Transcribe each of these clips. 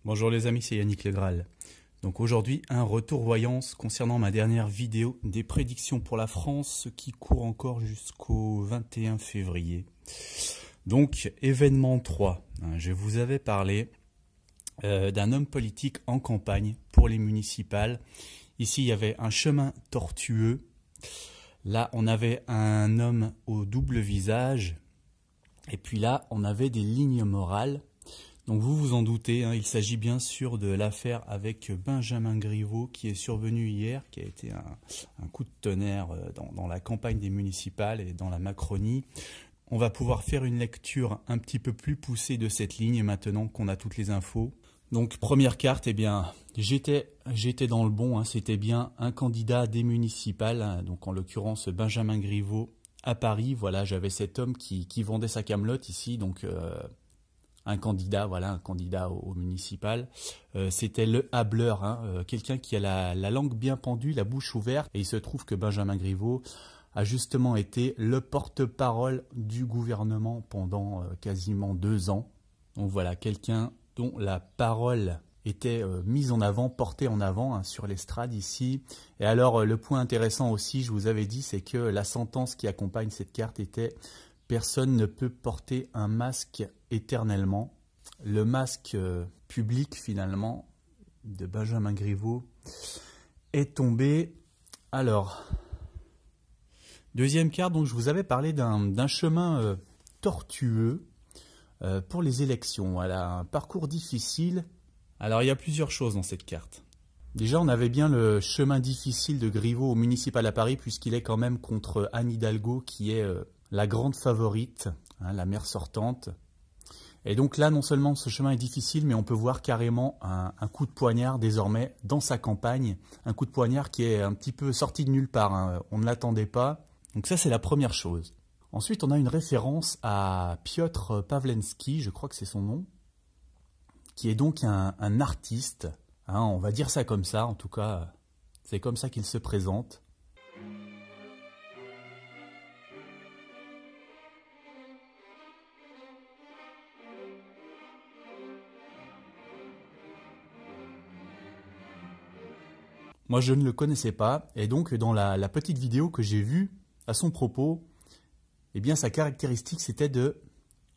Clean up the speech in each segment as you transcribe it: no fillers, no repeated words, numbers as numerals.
Bonjour les amis, c'est Yannick Le Graal. Donc aujourd'hui, un retour voyance concernant ma dernière vidéo des prédictions pour la France qui court encore jusqu'au 21 février. Donc événement 3, je vous avais parlé d'un homme politique en campagne pour les municipales. Ici, il y avait un chemin tortueux. Là, on avait un homme au double visage. Et puis là, on avait des lignes morales. Donc vous vous en doutez, il s'agit bien sûr de l'affaire avec Benjamin Griveaux qui est survenu hier, qui a été un coup de tonnerre dans la campagne des municipales et dans la Macronie. On va pouvoir faire une lecture un petit peu plus poussée de cette ligne maintenant qu'on a toutes les infos. Donc première carte, eh bien j'étais dans le bon, c'était bien un candidat des municipales, donc en l'occurrence Benjamin Griveaux à Paris. Voilà, j'avais cet homme qui vendait sa camelote ici, donc un candidat, voilà, un candidat au municipal. C'était le hableur, quelqu'un qui a la langue bien pendue, la bouche ouverte. Et il se trouve que Benjamin Griveaux a justement été le porte-parole du gouvernement pendant quasiment 2 ans. Donc voilà, quelqu'un dont la parole était mise en avant, portée en avant sur l'estrade ici. Et alors, le point intéressant aussi, je vous avais dit, c'est que la sentence qui accompagne cette carte était « Personne ne peut porter un masque éternellement ». Le masque public, finalement, de Benjamin Griveaux est tombé. Alors, deuxième carte, donc je vous avais parlé d'un chemin tortueux pour les élections. Voilà, un parcours difficile. Alors, il y a plusieurs choses dans cette carte. Déjà, on avait bien le chemin difficile de Griveaux au municipal à Paris, puisqu'il est quand même contre Anne Hidalgo, qui est la grande favorite, la maire sortante. Et donc là, non seulement ce chemin est difficile, mais on peut voir carrément un coup de poignard désormais dans sa campagne. Un coup de poignard qui est un petit peu sorti de nulle part, on ne l'attendait pas. Donc ça, c'est la première chose. Ensuite, on a une référence à Piotr Pawlenski, je crois que c'est son nom, qui est donc un artiste. On va dire ça comme ça, en tout cas, c'est comme ça qu'il se présente. Moi, je ne le connaissais pas, et donc dans la petite vidéo que j'ai vue à son propos, eh bien, sa caractéristique, c'était de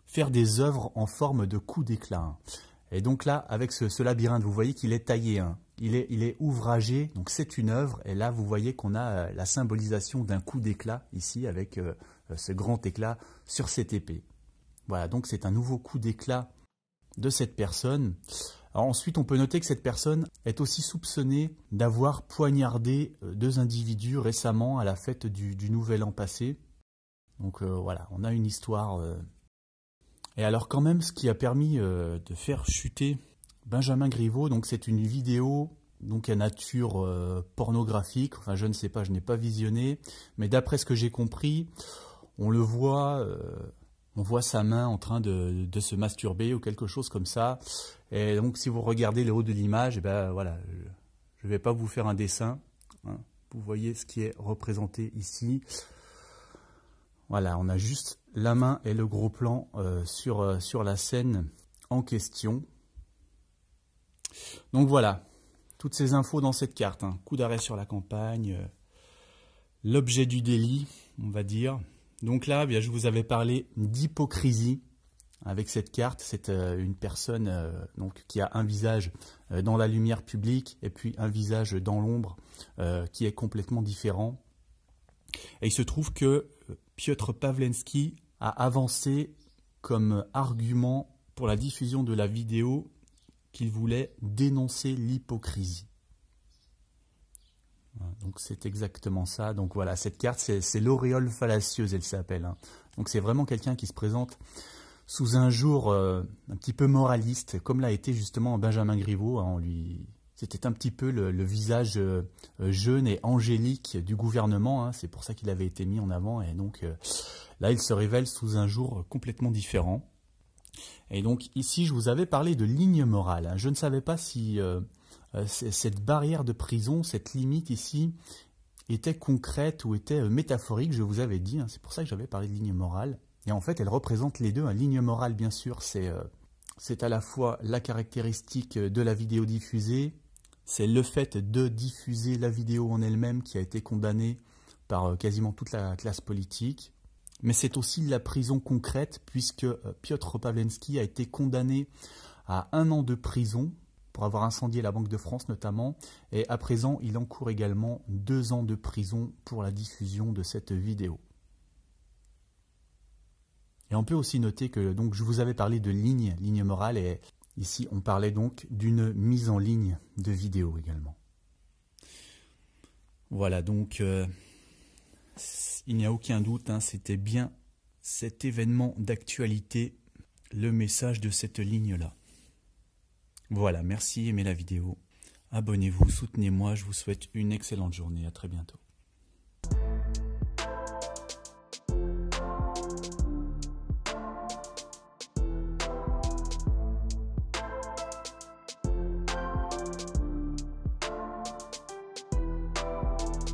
faire des œuvres en forme de coup d'éclat. Et donc là, avec ce labyrinthe, vous voyez qu'il est taillé, il est ouvragé, donc c'est une œuvre, et là, vous voyez qu'on a la symbolisation d'un coup d'éclat, ici, avec ce grand éclat sur cette épée. Voilà, donc c'est un nouveau coup d'éclat de cette personne. Alors ensuite, on peut noter que cette personne est aussi soupçonnée d'avoir poignardé 2 individus récemment à la fête du Nouvel An passé. Donc voilà, on a une histoire. Et alors quand même, ce qui a permis de faire chuter Benjamin Griveaux, donc c'est une vidéo donc à nature pornographique. Enfin, je ne sais pas, je n'ai pas visionné, mais d'après ce que j'ai compris, on le voit. On voit sa main en train de se masturber ou quelque chose comme ça. Et donc, si vous regardez le haut de l'image, eh ben, voilà, je ne vais pas vous faire un dessin. Vous voyez ce qui est représenté ici. Voilà, on a juste la main et le gros plan sur la scène en question. Donc voilà, toutes ces infos dans cette carte. Coup d'arrêt sur la campagne, l'objet du délit, on va dire. Donc là, bien, je vous avais parlé d'hypocrisie avec cette carte. C'est une personne donc, qui a un visage dans la lumière publique et puis un visage dans l'ombre qui est complètement différent. Et il se trouve que Piotr Pawlenski a avancé comme argument pour la diffusion de la vidéo qu'il voulait dénoncer l'hypocrisie. Donc c'est exactement ça. Donc voilà, cette carte, c'est l'auréole fallacieuse, elle s'appelle. Donc c'est vraiment quelqu'un qui se présente sous un jour un petit peu moraliste, comme l'a été justement Benjamin Griveaux. C'était un petit peu le visage jeune et angélique du gouvernement. C'est pour ça qu'il avait été mis en avant. Et donc là, il se révèle sous un jour complètement différent. Et donc ici, je vous avais parlé de ligne morale. Je ne savais pas si cette barrière de prison, cette limite ici, était concrète ou était métaphorique, je vous avais dit. C'est pour ça que j'avais parlé de ligne morale. Et en fait, elle représente les deux. Ligne morale, bien sûr, c'est c'est à la fois la caractéristique de la vidéo diffusée, c'est le fait de diffuser la vidéo en elle-même qui a été condamnée par quasiment toute la classe politique, mais c'est aussi la prison concrète puisque Piotr Pawlenski a été condamné à 1 an de prison pour avoir incendié la Banque de France notamment, et à présent il encourt également 2 ans de prison pour la diffusion de cette vidéo. Et on peut aussi noter que donc, je vous avais parlé de ligne morale, et ici on parlait donc d'une mise en ligne de vidéos également. Voilà, donc il n'y a aucun doute, hein, c'était bien cet événement d'actualité, le message de cette ligne-là. Voilà, merci, aimez la vidéo, abonnez-vous, soutenez-moi, je vous souhaite une excellente journée, à très bientôt.